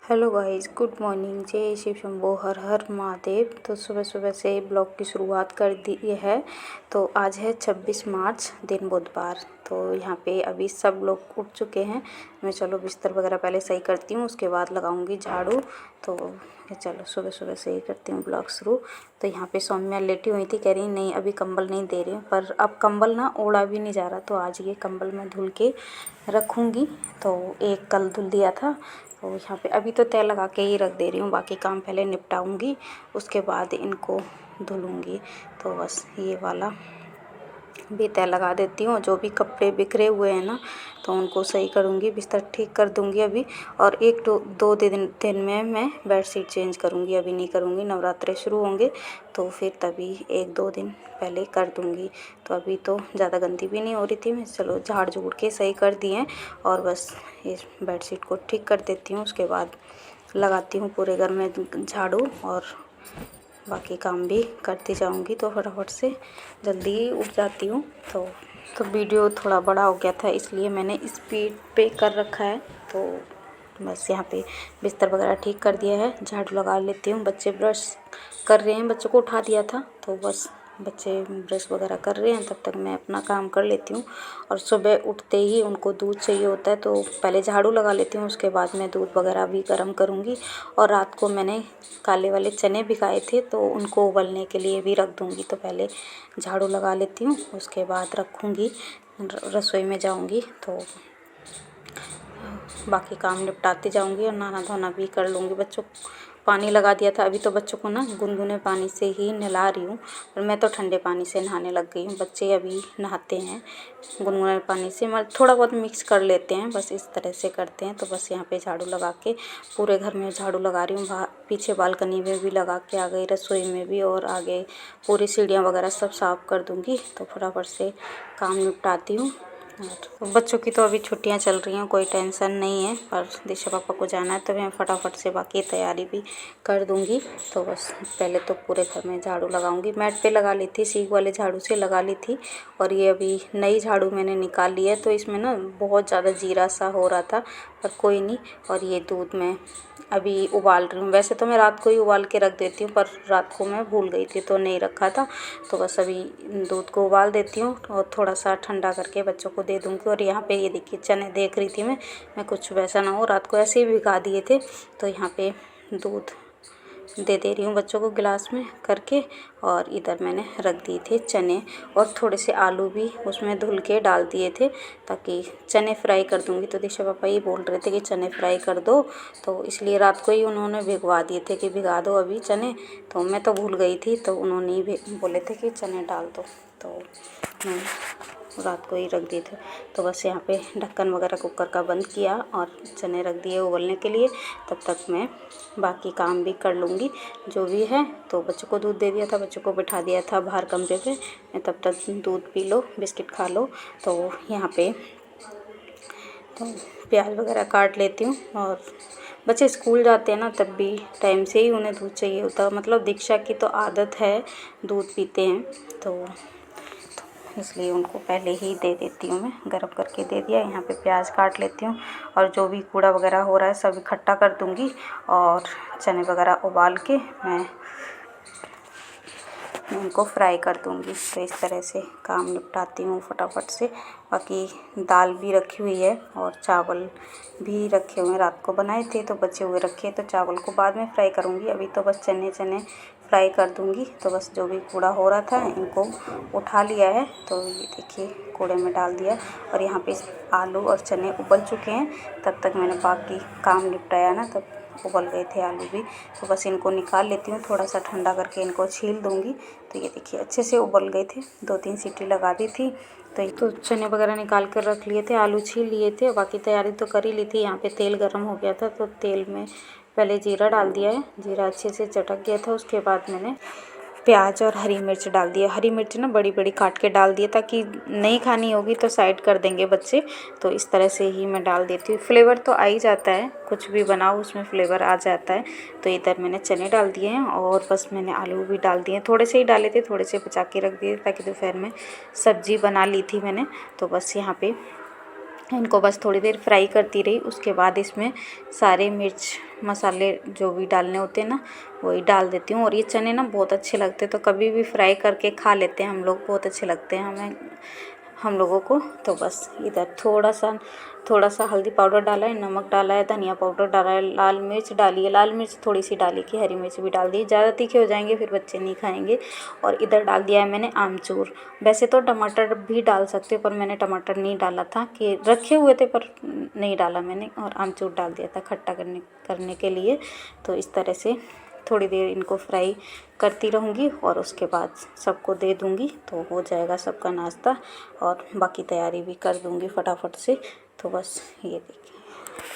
Hello guys, good morning. जय शिव शंभो, हर हर महादेव। तो सुबह सुबह से ब्लॉग की शुरुआत कर दी है। तो आज है 26 मार्च, दिन बुधवार। तो यहाँ पे अभी सब लोग उठ चुके हैं। मैं चलो बिस्तर वगैरह पहले सही करती हूँ, उसके बाद लगाऊंगी झाड़ू। तो चलो सुबह सुबह से ही करती हूँ ब्लॉग शुरू। तो यहाँ पे सौम्या लेटी हुई थी, कह रही नहीं अभी कंबल नहीं दे रही हूँ, पर अब कंबल ना ओढ़ा भी नहीं जा रहा। तो आज ये कंबल मैं धुल के रखूँगी। तो एक कल धुल दिया था, तो यहाँ पे अभी तो तय लगा के ही रख दे रही हूँ। बाकी काम पहले निपटाऊंगी, उसके बाद इनको धुलूँगी। तो बस ये वाला भी तय लगा देती हूँ। जो भी कपड़े बिखरे हुए हैं ना, तो उनको सही करूँगी, बिस्तर ठीक कर दूँगी अभी। और एक दो दिन में मैं बेडशीट चेंज करूँगी, अभी नहीं करूँगी। नवरात्रे शुरू होंगे तो फिर तभी 1-2 दिन पहले कर दूँगी। तो अभी तो ज़्यादा गंदी भी नहीं हो रही थी, मैं चलो झाड़ झूड़ के सही कर दिए। और बस इस बेडशीट को ठीक कर देती हूँ, उसके बाद लगाती हूँ पूरे घर में झाड़ू और बाकी काम भी करती जाऊंगी। तो फटाफट से जल्दी ही उठ जाती हूँ। तो वीडियो थोड़ा बड़ा हो गया था, इसलिए मैंने स्पीड पे कर रखा है। तो बस यहाँ पे बिस्तर वगैरह ठीक कर दिया है, झाड़ू लगा लेती हूँ। बच्चे ब्रश कर रहे हैं, बच्चों को उठा दिया था, तो बस बच्चे ब्रश वगैरह कर रहे हैं, तब तक मैं अपना काम कर लेती हूँ। और सुबह उठते ही उनको दूध चाहिए होता है, तो पहले झाड़ू लगा लेती हूँ, उसके बाद मैं दूध वगैरह भी गर्म करूँगी। और रात को मैंने काले वाले चने भिगाए थे, तो उनको उबलने के लिए भी रख दूँगी। तो पहले झाड़ू लगा लेती हूँ, उसके बाद रखूँगी, रसोई में जाऊँगी। तो बाकी काम निपटाती जाऊंगी और नहाना धोना भी कर लूँगी। बच्चों को पानी लगा दिया था, अभी तो बच्चों को ना गुनगुने पानी से ही नहला रही हूँ, और मैं तो ठंडे पानी से नहाने लग गई हूँ। बच्चे अभी नहाते हैं गुनगुने पानी से, मतलब थोड़ा बहुत मिक्स कर लेते हैं, बस इस तरह से करते हैं। तो बस यहाँ पे झाड़ू लगा के पूरे घर में झाड़ू लगा रही हूँ। पीछे बालकनी में भी लगा के आ गई, रसोई में भी, और आगे पूरी सीढ़ियाँ वगैरह सब साफ़ कर दूँगी। तो फटाफट से काम निपटाती हूँ। और बच्चों की तो अभी छुट्टियां चल रही हैं, कोई टेंशन नहीं है, पर दिशा पापा को जाना है तो मैं फटाफट से बाकी तैयारी भी कर दूंगी। तो बस पहले तो पूरे घर में झाड़ू लगाऊंगी। मैट पे लगा ली थी, सीख वाले झाड़ू से लगा ली थी, और ये अभी नई झाड़ू मैंने निकाल ली है। तो इसमें ना बहुत ज़्यादा जीरा सा हो रहा था, पर कोई नहीं। और ये दूध मैं अभी उबाल रही हूँ। वैसे तो मैं रात को ही उबाल के रख देती हूँ, पर रात को मैं भूल गई थी तो नहीं रखा था। तो बस अभी दूध को उबाल देती हूँ और थोड़ा सा ठंडा करके बच्चों को दे दूँगी। और यहाँ पे ये देखिए चने देख रही थी मैं कुछ वैसा ना हो, रात को ऐसे ही भिगा दिए थे। तो यहाँ पे दूध दे रही हूँ बच्चों को गिलास में करके। और इधर मैंने रख दिए थे चने, और थोड़े से आलू भी उसमें धुल के डाल दिए थे, ताकि चने फ्राई कर दूँगी। तो दिशा पापा ये बोल रहे थे कि चने फ्राई कर दो, तो इसलिए रात को ही उन्होंने भिगवा दिए थे कि भिगा दो अभी चने। तो मैं तो भूल गई थी, तो उन्होंने ही बोले थे कि चने डाल दो, तो मैं रात को ही रख दिए थे। तो बस यहाँ पे ढक्कन वगैरह कुकर का बंद किया और चने रख दिए उबलने के लिए। तब तक मैं बाकी काम भी कर लूँगी जो भी है। तो बच्चों को दूध दे दिया था, बच्चों को बिठा दिया था बाहर कमरे पे, मैं तब तक दूध पी लो, बिस्किट खा लो। तो यहाँ पे तो प्याज वगैरह काट लेती हूँ। और बच्चे स्कूल जाते हैं ना, तब भी टाइम से ही उन्हें दूध चाहिए होता है। मतलब दीक्षा की तो आदत है, दूध पीते हैं, तो इसलिए उनको पहले ही दे देती हूँ। मैं गर्म करके दे दिया। यहाँ पे प्याज काट लेती हूँ, और जो भी कूड़ा वगैरह हो रहा है सब इकट्ठा कर दूँगी। और चने वगैरह उबाल के मैं उनको फ्राई कर दूँगी। तो इस तरह से काम निपटाती हूँ फटाफट से। बाकी दाल भी रखी हुई है और चावल भी रखे हुए हैं, रात को बनाए थे तो बचे हुए रखे, तो चावल को बाद में फ्राई करूँगी। अभी तो बस चने फ्राई कर दूँगी। तो बस जो भी कूड़ा हो रहा था इनको उठा लिया है, तो ये देखिए कूड़े में डाल दिया। और यहाँ पे आलू और चने उबल चुके हैं, तब तक मैंने बाकी काम निपटाया ना, तब उबल गए थे आलू भी। तो बस इनको निकाल लेती हूँ, थोड़ा सा ठंडा करके इनको छील दूँगी। तो ये देखिए अच्छे से उबल गए थे, 2-3 सीटी लगा दी थी। तो चने वगैरह निकाल कर रख लिए थे, आलू छील लिए थे, बाकी तैयारी तो कर ही ली थी। यहाँ पे तेल गर्म हो गया था, तो तेल में पहले जीरा डाल दिया है। जीरा अच्छे से चटक गया था, उसके बाद मैंने प्याज और हरी मिर्च डाल दिया। हरी मिर्च ना बड़ी बड़ी काट के डाल दिया, ताकि नहीं खानी होगी तो साइड कर देंगे बच्चे। तो इस तरह से ही मैं डाल देती हूँ। फ्लेवर तो आ ही जाता है, कुछ भी बनाओ उसमें फ्लेवर आ जाता है। तो इधर मैंने चने डाल दिए हैं, और बस मैंने आलू भी डाल दिए। थोड़े से ही डाले थे, थोड़े से बचा के रख दिए, ताकि दोपहर में सब्जी बना ली थी मैंने। तो बस यहाँ पे इनको बस थोड़ी देर फ्राई करती रही। उसके बाद इसमें सारे मिर्च मसाले जो भी डालने होते हैं ना वही डाल देती हूँ। और ये चने ना बहुत अच्छे लगते हैं, तो कभी भी फ्राई करके खा लेते हैं हम लोग, बहुत अच्छे लगते हैं हम लोगों को। तो बस इधर थोड़ा सा हल्दी पाउडर डाला है, नमक डाला है, धनिया पाउडर डाला है, लाल मिर्च डाली है, लाल मिर्च थोड़ी सी डाली कि हरी मिर्च भी डाल दी, ज़्यादा तीखे हो जाएंगे फिर बच्चे नहीं खाएंगे। और इधर डाल दिया है मैंने आमचूर। वैसे तो टमाटर भी डाल सकते हो पर मैंने टमाटर नहीं डाला था, कि रखे हुए थे पर नहीं डाला मैंने, और आमचूर डाल दिया था खट्टा करने के लिए। तो इस तरह से थोड़ी देर इनको फ्राई करती रहूँगी और उसके बाद सबको दे दूँगी, तो हो जाएगा सबका नाश्ता। और बाकी तैयारी भी कर दूँगी फटाफट से। तो बस ये देखिए,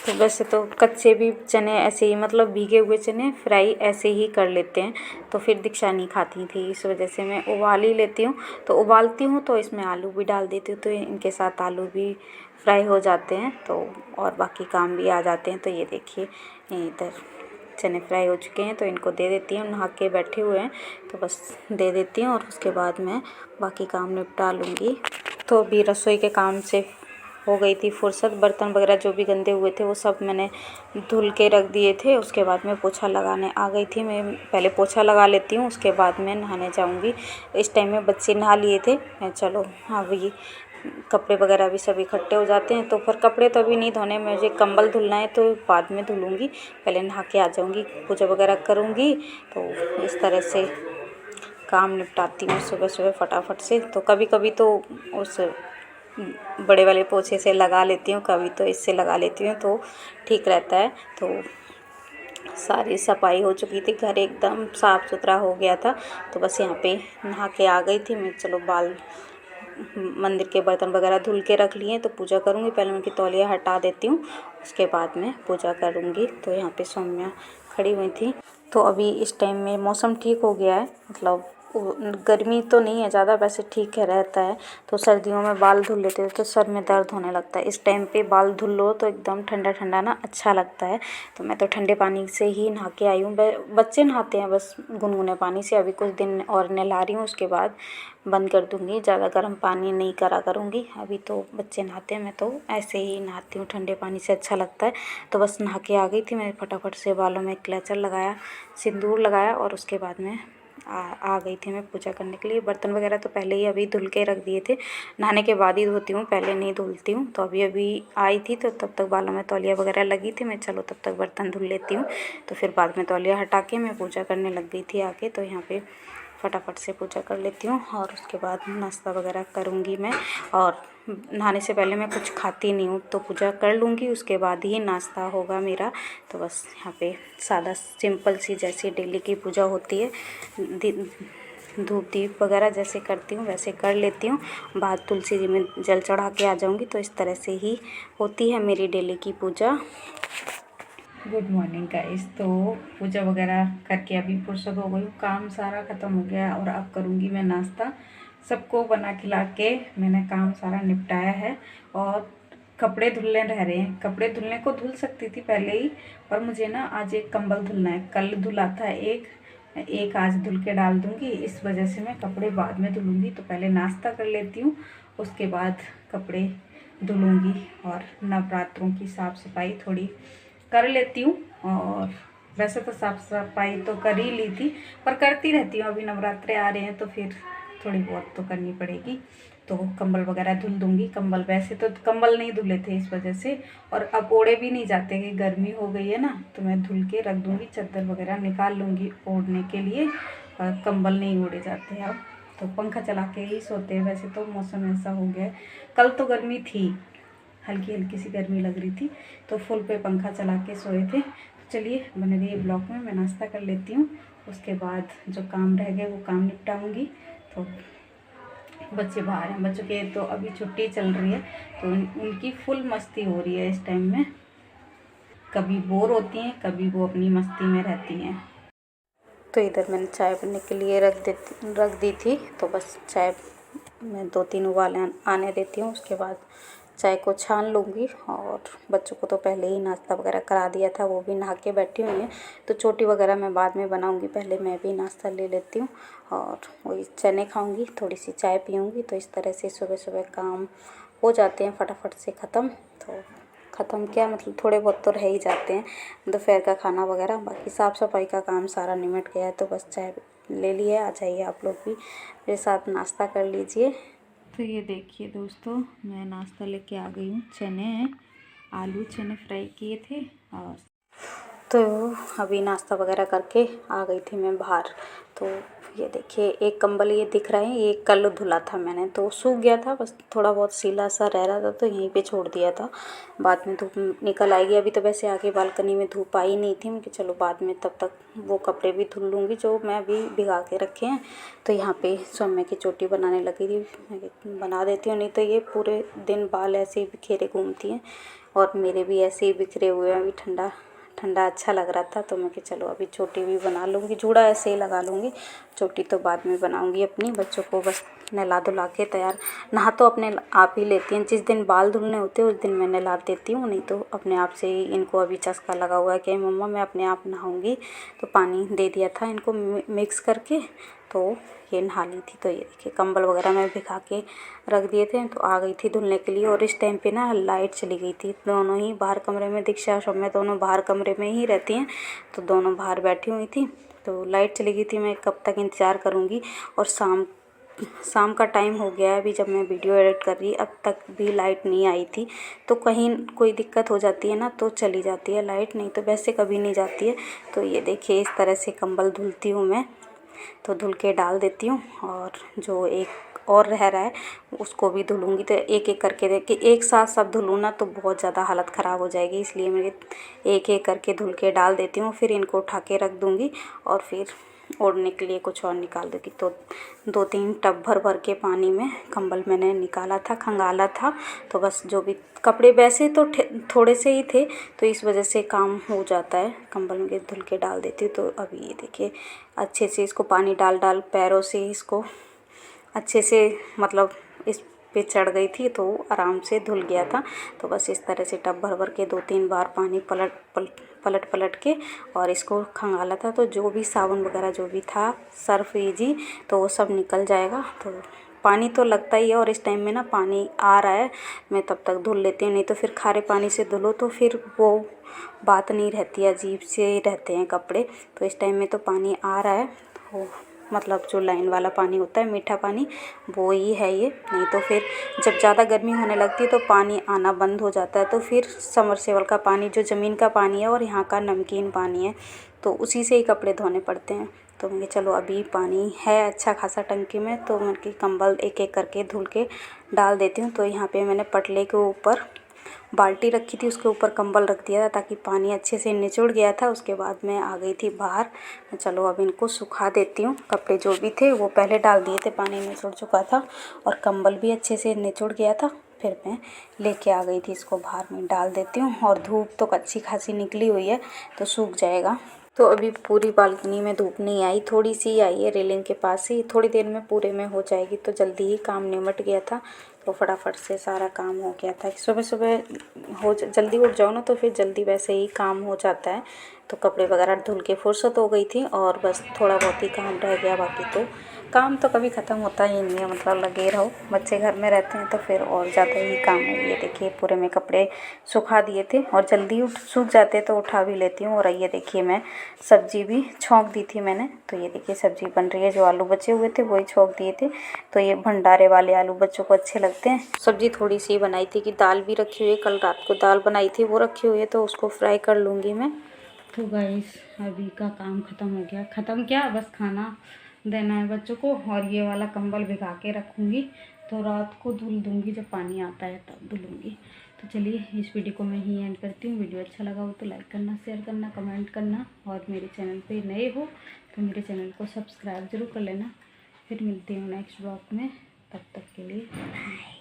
तो वैसे तो कच्चे भी चने ऐसे ही, मतलब भीगे हुए चने फ्राई ऐसे ही कर लेते हैं, तो फिर दीक्षा नहीं खाती थी, इस वजह से मैं उबाल ही लेती हूँ। तो उबालती हूँ तो इसमें आलू भी डाल देती हूँ, तो इनके साथ आलू भी फ्राई हो जाते हैं, तो और बाकी काम भी आ जाते हैं। तो ये देखिए इधर चने फ्राई हो चुके हैं, तो इनको दे देती हूँ। नहा के बैठे हुए हैं तो बस दे देती हूँ और उसके बाद मैं बाकी काम निपटा लूँगी। तो अभी रसोई के काम से हो गई थी फुर्सत। बर्तन वगैरह जो भी गंदे हुए थे वो सब मैंने धुल के रख दिए थे। उसके बाद मैं पोछा लगाने आ गई थी। मैं पहले पोछा लगा लेती हूँ, उसके बाद मैं नहाने जाऊँगी। इस टाइम में बच्चे नहा लिए थे। मैं चलो अभी कपड़े वगैरह भी सब इकट्ठे हो जाते हैं, तो फिर कपड़े तो अभी नहीं धोने, मुझे कंबल धुलना है तो बाद में धुलूँगी। पहले नहा के आ जाऊँगी, पूजा वगैरह करूँगी। तो इस तरह से काम निपटाती हूँ सुबह सुबह फटाफट से। तो कभी कभी तो उस बड़े वाले पोछे से लगा लेती हूँ, कभी तो इससे लगा लेती हूँ, तो ठीक रहता है। तो सारी सफाई हो चुकी थी, घर एकदम साफ़ सुथरा हो गया था। तो बस यहाँ पे नहा के आ गई थी मैं। चलो मंदिर के बर्तन वगैरह धुल के रख लिए, तो पूजा करूँगी। पहले उनकी तौलिया हटा देती हूँ, उसके बाद में पूजा करूँगी। तो यहाँ पे सौम्या खड़ी हुई थी। तो अभी इस टाइम में मौसम ठीक हो गया है, मतलब गर्मी तो नहीं है ज़्यादा, वैसे ठीक है रहता है। तो सर्दियों में बाल धुल लेते थे तो सर में दर्द होने लगता है। इस टाइम पे बाल धुल लो तो एकदम ठंडा ठंडा ना अच्छा लगता है। तो मैं तो ठंडे पानी से ही नहा के आई हूँ। बच्चे नहाते हैं बस गुनगुने पानी से। अभी कुछ दिन और नहला रही हूँ, उसके बाद बंद कर दूँगी, ज़्यादा गर्म पानी नहीं करा करूँगी। अभी तो बच्चे नहाते हैं, मैं तो ऐसे ही नहाती हूँ, ठंडे पानी से अच्छा लगता है। तो बस नहा के आ गई थी मैं, फटाफट से बालों में क्लेचर लगाया, सिंदूर लगाया और उसके बाद में आ गई थी मैं पूजा करने के लिए। बर्तन वगैरह तो पहले ही अभी धुल के रख दिए थे, नहाने के बाद ही धोती हूँ, पहले नहीं धुलती हूँ। तो अभी आई थी तो तब तक बालों में तौलिया वगैरह लगी थी। मैं चलो तब तक बर्तन धुल लेती हूँ, तो फिर बाद में तौलिया हटा के मैं पूजा करने लग गई थी आके। तो यहाँ पे फटाफट से पूजा कर लेती हूँ और उसके बाद नाश्ता वगैरह करूँगी मैं। और नहाने से पहले मैं कुछ खाती नहीं हूँ, तो पूजा कर लूँगी, उसके बाद ही नाश्ता होगा मेरा। तो बस यहाँ पे सादा सिंपल सी जैसे डेली की पूजा होती है, धूप दीप वगैरह जैसे करती हूँ वैसे कर लेती हूँ। बाद तुलसी जी में जल चढ़ा के आ जाऊँगी। तो इस तरह से ही होती है मेरी डेली की पूजा। Good morning guys. तो पूजा वगैरह करके अभी फुर्सत हो गई, काम सारा ख़त्म हो गया और अब करूँगी मैं नाश्ता। सबको बना खिला के मैंने काम सारा निपटाया है और कपड़े धुलने रह रहे हैं। कपड़े धुलने को धुल सकती थी पहले ही, पर मुझे ना आज एक कंबल धुलना है। कल धुला था एक आज धुल के डाल दूँगी, इस वजह से मैं कपड़े बाद में धुलूँगी। तो पहले नाश्ता कर लेती हूँ, उसके बाद कपड़े धुलूँगी। और नवरात्रों की साफ़ सफाई थोड़ी कर लेती हूँ। और वैसे तो साफ़ सफाई तो कर ही ली थी, पर करती रहती हूँ। अभी नवरात्रे आ रहे हैं तो फिर थोड़ी बहुत तो करनी पड़ेगी। तो कंबल वगैरह धुल दूँगी। कंबल वैसे तो कंबल नहीं धुले थे इस वजह से, और अब ओढ़े भी नहीं जाते कि गर्मी हो गई है ना, तो मैं धुल के रख दूँगी। चादर वगैरह निकाल लूँगी ओढ़ने के लिए, और कंबल नहीं ओढ़े जाते हैं अब, तो पंखा चला के ही सोते हैं। वैसे तो मौसम ऐसा हो गया है, कल तो गर्मी थी, हल्की हल्की सी गर्मी लग रही थी, तो फुल पे पंखा चला के सोए थे। चलिए बने रहिए ब्लॉग में, मैं नाश्ता कर लेती हूँ, उसके बाद जो काम रह गए वो काम निपटाऊँगी। तो बच्चे बाहर हैं, बच्चों के तो अभी छुट्टी चल रही है, तो उनकी फुल मस्ती हो रही है इस टाइम में। कभी बोर होती हैं, कभी वो अपनी मस्ती में रहती हैं। तो इधर मैंने चाय बनने के लिए रख दी थी। तो बस चाय मैं 2-3 उबाल आने देती हूँ, उसके बाद चाय को छान लूँगी। और बच्चों को तो पहले ही नाश्ता वगैरह करा दिया था, वो भी नहा के बैठी हुई हैं। तो चोटी वगैरह मैं बाद में बनाऊँगी, पहले मैं भी नाश्ता ले लेती हूँ और वही चने खाऊँगी, थोड़ी सी चाय पीऊँगी। तो इस तरह से सुबह सुबह काम हो जाते हैं फटाफट से ख़त्म। तो ख़त्म किया, मतलब थोड़े बहुत तो रह ही जाते हैं दोपहर का खाना वगैरह। बाकी साफ़ सफाई का काम सारा निमट गया है, तो बस चाय ले लिए। आ जाइए आप लोग भी मेरे साथ नाश्ता कर लीजिए। तो ये देखिए दोस्तों, मैं नाश्ता लेके आ गई हूँ। चने हैं, आलू चने फ्राई किए थे। और तो अभी नाश्ता वगैरह करके आ गई थी मैं बाहर। तो ये देखिए, एक कंबल ये दिख रहा है, ये कल धुला था मैंने, तो सूख गया था, बस थोड़ा बहुत सीला सा रह रहा था तो यहीं पे छोड़ दिया था। बाद में धूप निकल आएगी। अभी तो वैसे आके बालकनी में धूप आई नहीं थी, मैं कि चलो बाद में तब तक वो कपड़े भी धुल लूँगी जो मैं अभी भिगा के रखे हैं। तो यहाँ पे सोमे की चोटी बनाने लगी थी, मैं बना देती हूँ, नहीं तो ये पूरे दिन बाल ऐसे ही बिखेरे घूमती हैं। और मेरे भी ऐसे ही बिखरे हुए हैं। अभी ठंडा ठंडा अच्छा लग रहा था, तो मैं कि चलो अभी चोटी भी बना लूँगी, जूड़ा ऐसे ही लगा लूँगी, चोटी तो बाद में बनाऊँगी अपनी। बच्चों को बस नहला धुला के तैयार, नहा तो अपने आप ही लेती हैं। जिस दिन बाल धुलने होते हैं उस दिन मैं नहला देती हूँ, नहीं तो अपने आप से ही इनको अभी चस्का लगा हुआ है कि मम्मा मैं अपने आप नहाऊँगी। तो पानी दे दिया था इनको मिक्स करके, तो ये नहा ली थी। तो ये देखिए, कंबल वगैरह मैं भिगा के रख दिए थे, तो आ गई थी धुलने के लिए। और इस टाइम पे ना लाइट चली गई थी, दोनों ही बाहर कमरे में, दीक्षा और मैं दोनों बाहर कमरे में ही रहती हैं, तो दोनों बाहर बैठी हुई थी। तो लाइट चली गई थी, मैं कब तक इंतज़ार करूँगी। और शाम का टाइम हो गया है अभी जब मैं वीडियो एडिट कर रही, अब तक भी लाइट नहीं आई थी। तो कहीं कोई दिक्कत हो जाती है ना तो चली जाती है लाइट, नहीं तो वैसे कभी नहीं जाती है। तो ये देखिए, इस तरह से कंबल धुलती हूँ मैं, तो धुल के डाल देती हूँ। और जो एक और रह रहा है उसको भी धुलूँगी, तो एक एक करके देखिए, एक साथ सब धुलूँ ना तो बहुत ज़्यादा हालत ख़राब हो जाएगी, इसलिए मैं एक एक करके धुल के डाल देती हूँ। फिर इनको उठा के रख दूँगी और फिर ओढ़ने के लिए कुछ और निकाल दूँगी। तो 2-3 टब भर भर के पानी में कंबल मैंने निकाला था, खंगाला था। तो बस जो भी कपड़े, वैसे तो थोड़े से ही थे, तो इस वजह से काम हो जाता है। कंबल में धुल के डाल देती हूँ। तो अभी ये देखिए, अच्छे से इसको पानी डाल पैरों से इसको अच्छे से, मतलब इस पे चढ़ गई थी तो आराम से धुल गया था। तो बस इस तरह से टब भर भर के 2-3 बार पानी पलट के और इसको खंगाला था। तो जो भी साबुन वगैरह जो भी था, सर्फ इजी, तो वो सब निकल जाएगा। तो पानी तो लगता ही है, और इस टाइम में ना पानी आ रहा है, मैं तब तक धुल लेती हूँ, नहीं तो फिर खारे पानी से धुलो तो फिर वो बात नहीं रहती, अजीब से रहते हैं कपड़े। तो इस टाइम में तो पानी आ रहा है, तो मतलब जो लाइन वाला पानी होता है, मीठा पानी, वो ही है ये। नहीं तो फिर जब ज़्यादा गर्मी होने लगती है तो पानी आना बंद हो जाता है, तो फिर समरसेबल का पानी, जो ज़मीन का पानी है और यहाँ का नमकीन पानी है, तो उसी से ही कपड़े धोने पड़ते हैं। तो मैं चलो अभी पानी है अच्छा खासा टंकी में, तो मैं कंबल एक एक करके धुल के डाल देती हूँ। तो यहाँ पे मैंने पटले के ऊपर बाल्टी रखी थी, उसके ऊपर कंबल रख दिया था ताकि पानी अच्छे से निचुड़ गया था। उसके बाद मैं आ गई थी बाहर, चलो अब इनको सुखा देती हूँ। कपड़े जो भी थे वो पहले डाल दिए थे, पानी निचुड़ चुका था और कंबल भी अच्छे से निचुड़ गया था। फिर मैं लेके आ गई थी, इसको बाहर में डाल देती हूँ। और धूप तो अच्छी खासी निकली हुई है, तो सूख जाएगा। तो अभी पूरी बालकनी में धूप नहीं आई, थोड़ी सी आई है रेलिंग के पास ही, थोड़ी देर में पूरे में हो जाएगी। तो जल्दी ही काम निमट गया था, तो फटाफट से सारा काम हो गया था। सुबह सुबह जल्दी उठ जाओ ना तो फिर जल्दी वैसे ही काम हो जाता है। तो कपड़े वगैरह धुल के फुर्सत हो गई थी, और बस थोड़ा बहुत ही काम रह गया, बाकी तो काम तो कभी ख़त्म होता ही नहीं है, मतलब लगे रहो। बच्चे घर में रहते हैं तो फिर और ज़्यादा ही काम है। ये देखिए, पूरे में कपड़े सुखा दिए थे, और जल्दी सूख जाते तो उठा भी लेती हूँ। और ये देखिए, मैं सब्जी भी छौंक दी थी मैंने। तो ये देखिए, सब्जी बन रही है, जो आलू बचे हुए थे वही छौंक दिए थे। तो ये भंडारे वाले आलू बच्चों को अच्छे लगते हैं। सब्जी थोड़ी सी बनाई थी, कि दाल भी रखी हुई है, कल रात को दाल बनाई थी वो रखी हुई है, तो उसको फ्राई कर लूँगी मैं। तो गाइस, अभी का काम ख़त्म हो गया, ख़त्म क्या, बस खाना देना है बच्चों को। और ये वाला कंबल भिगा के रखूँगी, तो रात को धुल दूँगी, जब पानी आता है तब धुलूँगी। तो चलिए, इस वीडियो को मैं ही एंड करती हूँ। वीडियो अच्छा लगा हो तो लाइक करना, शेयर करना, कमेंट करना, और मेरे चैनल पे नए हो तो मेरे चैनल को सब्सक्राइब ज़रूर कर लेना। फिर मिलती हूँ नेक्स्ट ब्लॉग में, तब तक के लिए बाय।